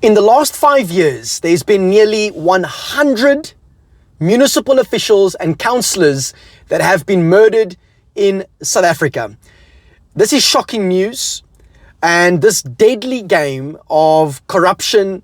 In the last 5 years, there's been nearly 100 municipal officials and councillors that have been murdered in South Africa. This is shocking news, and this deadly game of corruption,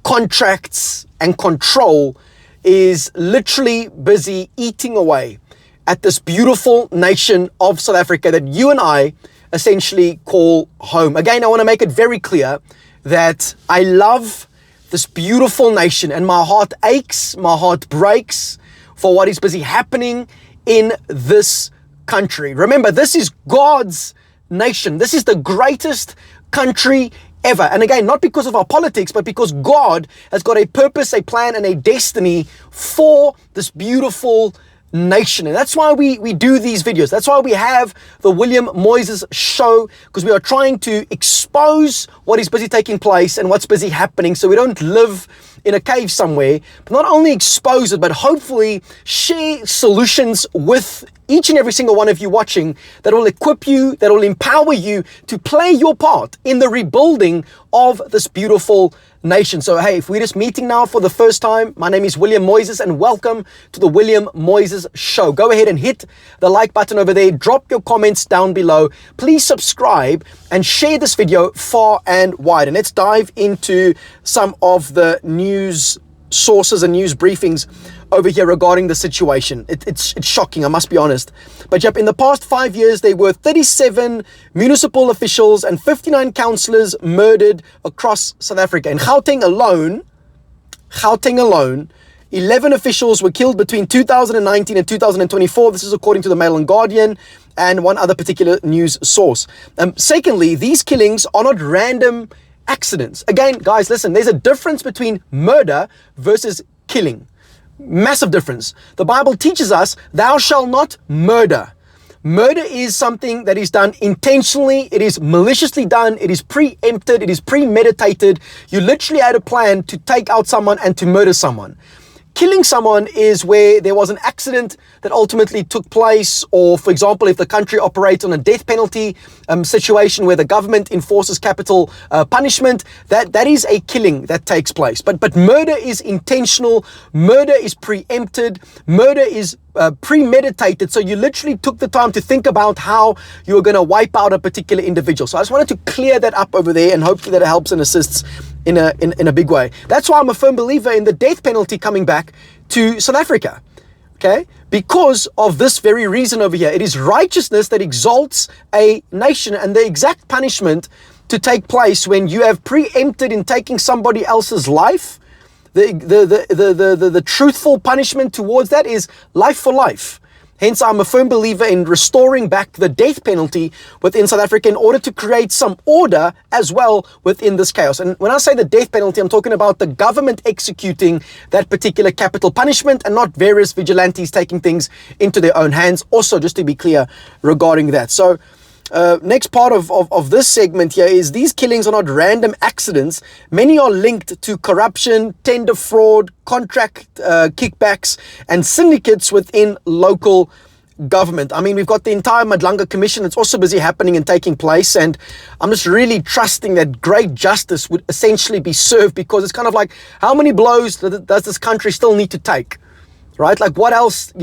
contracts, and control is literally busy eating away at this beautiful nation of South Africa that you and I essentially call home. Again, I want to make it very clear that I love this beautiful nation, and my heart aches, my heart breaks for what is busy happening in this country. Remember, this is God's nation. This is the greatest country ever. And again, not because of our politics, but because God has got a purpose, a plan, and a destiny for this beautiful nation. And that's why we do these videos. That's why we have the William Moises show, because we are trying to expose what is busy taking place and what's busy happening, so we don't live in a cave somewhere, but not only expose it, but hopefully share solutions with each and every single one of you watching that will equip you, that will empower you to play your part in the rebuilding of this beautiful nation. So hey, if we're just meeting now for the first time, my name is William Moises and welcome to the William Moises Show. Go ahead and hit the like button over there, drop your comments down below, please subscribe and share this video far and wide. And let's dive into some of the news sources and news briefings over here regarding the situation. It's shocking, I must be honest. But yep, in the past 5 years, there were 37 municipal officials and 59 councillors murdered across South Africa. In Gauteng alone, 11 officials were killed between 2019 and 2024. This is according to the Mail and Guardian and one other particular news source. Secondly, these killings are not random accidents. Again, guys, listen, there's a difference between murder versus killing. Massive difference. The Bible teaches us, thou shalt not murder. Murder is something that is done intentionally. It is maliciously done. It is preempted. It is premeditated. You literally had a plan to take out someone and to murder someone. Killing someone is where there was an accident that ultimately took place, or for example, if the country operates on a death penalty situation where the government enforces capital punishment, that is a killing that takes place. But murder is intentional, murder is preempted, murder is premeditated. So you literally took the time to think about how you were going to wipe out a particular individual. So I just wanted to clear that up over there, and hopefully that helps and assists in a big way. That's why I'm a firm believer in the death penalty coming back to South Africa. Okay? Because of this very reason over here. It is righteousness that exalts a nation, and the exact punishment to take place when you have preempted in taking somebody else's life, the truthful punishment towards that is life for life. Hence, I'm a firm believer in restoring back the death penalty within South Africa in order to create some order as well within this chaos. And when I say the death penalty, I'm talking about the government executing that particular capital punishment and not various vigilantes taking things into their own hands. Also, just to be clear regarding that. So, next part of this segment here is these killings are not random accidents. Many are linked to corruption, tender fraud, contract kickbacks, and syndicates within local government. I mean, we've got the entire Madlanga Commission. It's also busy happening and taking place. And I'm just really trusting that great justice would essentially be served, because it's kind of like, how many blows does this country still need to take? Right? Like, what else,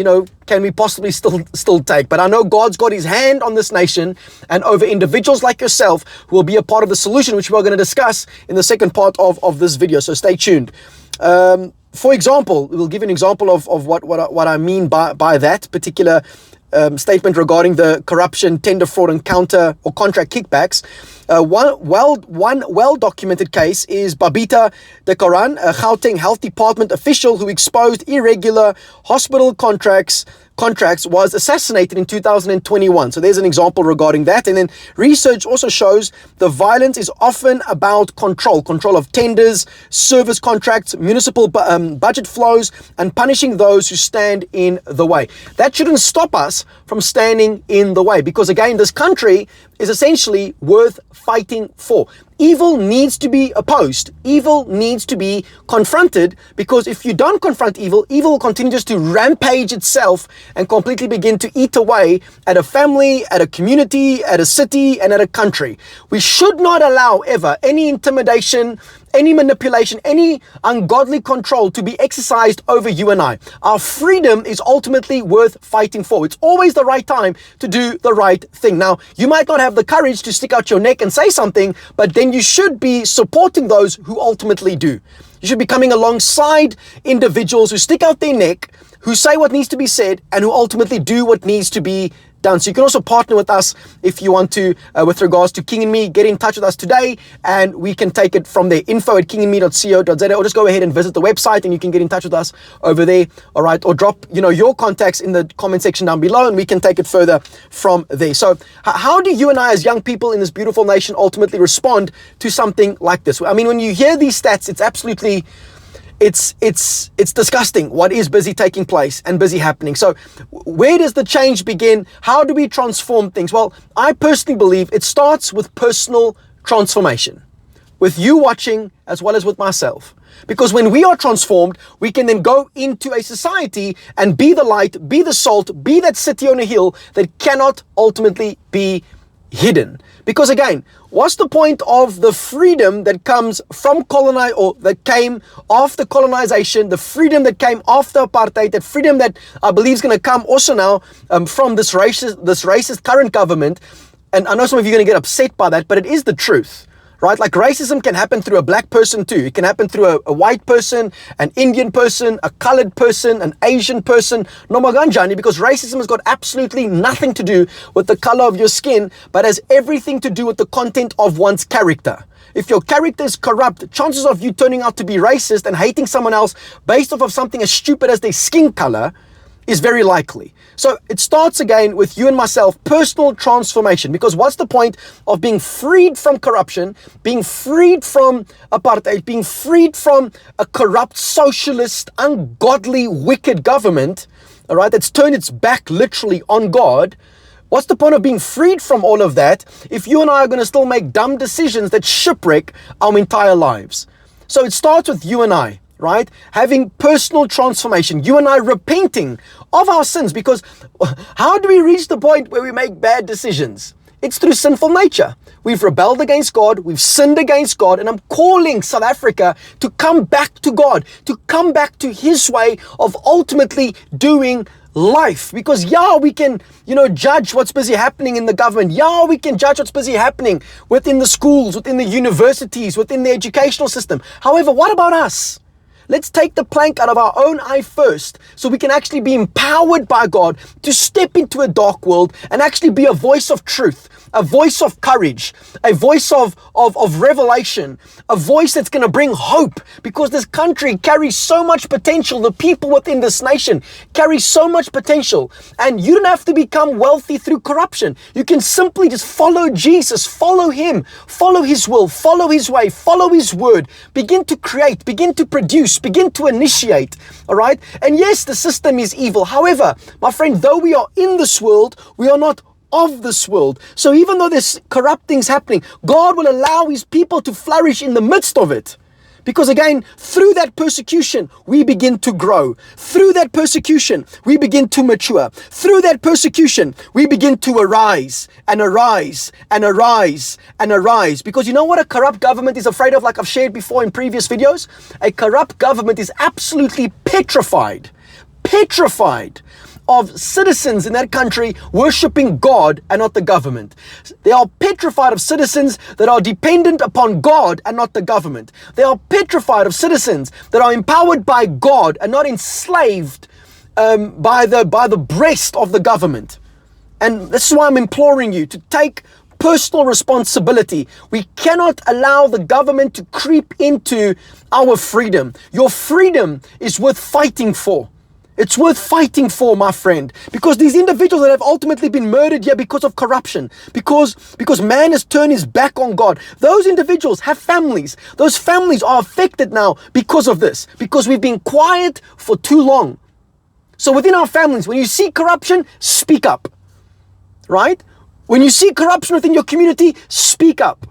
can we possibly still take? But I know God's got his hand on this nation and over individuals like yourself who will be a part of the solution, which we're going to discuss in the second part of this video. So stay tuned. For example, we'll give an example of what I mean by that particular statement regarding the corruption, tender fraud, and counter or contract kickbacks. One well-documented case is Babita Dekaran, a Gauteng Health Department official who exposed irregular hospital contracts, was assassinated in 2021. So there's an example regarding that. And then research also shows the violence is often about control of tenders, service contracts, municipal budget flows, and punishing those who stand in the way. That shouldn't stop us from standing in the way, because again, this country is essentially worth fighting for. Evil needs to be opposed. Evil needs to be confronted, because if you don't confront evil, evil will continue just to rampage itself and completely begin to eat away at a family, at a community, at a city, and at a country. We should not allow ever any intimidation, any manipulation, any ungodly control to be exercised over you and I. Our freedom is ultimately worth fighting for. It's always the right time to do the right thing. Now, you might not have the courage to stick out your neck and say something, but then you should be supporting those who ultimately do. You should be coming alongside individuals who stick out their neck, who say what needs to be said, and who ultimately do what needs to be done. So you can also partner with us if you want to, with regards to King and Me. Get in touch with us today and we can take it from there. info@kingandme.co.za, or just go ahead and visit the website and you can get in touch with us over there. All right. Or drop, your contacts in the comment section down below and we can take it further from there. So how do you and I as young people in this beautiful nation ultimately respond to something like this? I mean, when you hear these stats, it's absolutely, it's disgusting what is busy taking place and busy happening. So where does the change begin? How do we transform things? Well, I personally believe it starts with personal transformation, with you watching as well as with myself. Because when we are transformed, we can then go into a society and be the light, be the salt, be that city on a hill that cannot ultimately be hidden. Because again, what's the point of the freedom that comes from or that came after colonization, the freedom that came after apartheid, that freedom that I believe is going to come also now from this racist current government? And I know some of you are going to get upset by that, but it is the truth. Right? Like racism can happen through a black person too. It can happen through a white person, an Indian person, a colored person, an Asian person. No maganjani, because racism has got absolutely nothing to do with the color of your skin, but has everything to do with the content of one's character. If your character is corrupt, chances of you turning out to be racist and hating someone else based off of something as stupid as their skin color is very likely. So it starts again with you and myself, personal transformation. Because what's the point of being freed from corruption, being freed from apartheid, being freed from a corrupt, socialist, ungodly, wicked government, all right, that's turned its back literally on God? What's the point of being freed from all of that if you and I are going to still make dumb decisions that shipwreck our entire lives? So it starts with you and I. Right? Having personal transformation, you and I repenting of our sins, because how do we reach the point where we make bad decisions? It's through sinful nature. We've rebelled against God, we've sinned against God, and I'm calling South Africa to come back to God, to come back to His way of ultimately doing life. Because we can, judge what's busy happening in the government. We can judge what's busy happening within the schools, within the universities, within the educational system. However, what about us? Let's take the plank out of our own eye first so we can actually be empowered by God to step into a dark world and actually be a voice of truth, a voice of courage, a voice of revelation, a voice that's going to bring hope, because this country carries so much potential. The people within this nation carry so much potential, and you don't have to become wealthy through corruption. You can simply just follow Jesus, follow Him, follow His will, follow His way, follow His word, begin to create, begin to produce, begin to initiate, all right? And yes, the system is evil. However, my friend, though we are in this world, we are not of this world. So even though there's corrupt things happening, God will allow His people to flourish in the midst of it. Because again, through that persecution, we begin to grow. Through that persecution, we begin to mature. Through that persecution, we begin to arise and arise and arise and arise. Because you know what a corrupt government is afraid of, like I've shared before in previous videos? A corrupt government is absolutely petrified of citizens in that country worshipping God and not the government. They are petrified of citizens that are dependent upon God and not the government. They are petrified of citizens that are empowered by God and not enslaved by the breast of the government. And this is why I'm imploring you to take personal responsibility. We cannot allow the government to creep into our freedom. Your freedom is worth fighting for. It's worth fighting for, my friend, because these individuals that have ultimately been murdered here because of corruption, because man has turned his back on God, those individuals have families. Those families are affected now because of this, because we've been quiet for too long. So within our families, when you see corruption, speak up, right? When you see corruption within your community, speak up.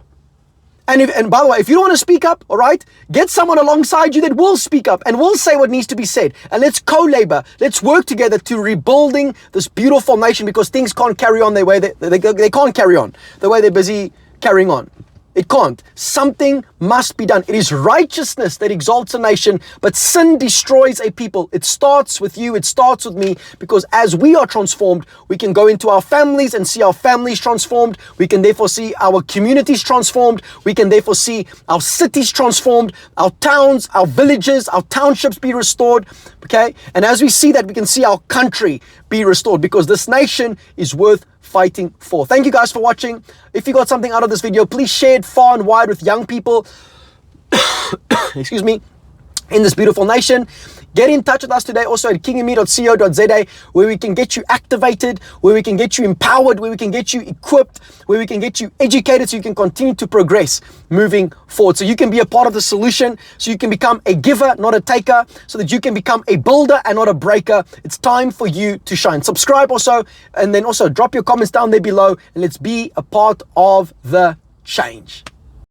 And by the way, if you don't want to speak up, all right, get someone alongside you that will speak up and will say what needs to be said. And let's co-labor. Let's work together to rebuilding this beautiful nation, because things can't carry on the way they can't carry on the way they're busy carrying on. It can't. Something must be done. It is righteousness that exalts a nation, but sin destroys a people. It starts with you. It starts with me, because as we are transformed, we can go into our families and see our families transformed. We can therefore see our communities transformed. We can therefore see our cities transformed, our towns, our villages, our townships be restored. Okay? And as we see that, we can see our country be restored, because this nation is worth fighting for. Thank you guys for watching. If you got something out of this video, please share it far and wide with young people excuse me, in this beautiful nation. Get in touch with us today also at kingandme.co.za, where we can get you activated, where we can get you empowered, where we can get you equipped, where we can get you educated so you can continue to progress moving forward. So you can be a part of the solution, so you can become a giver, not a taker, so that you can become a builder and not a breaker. It's time for you to shine. Subscribe also, and then also drop your comments down there below, and let's be a part of the change.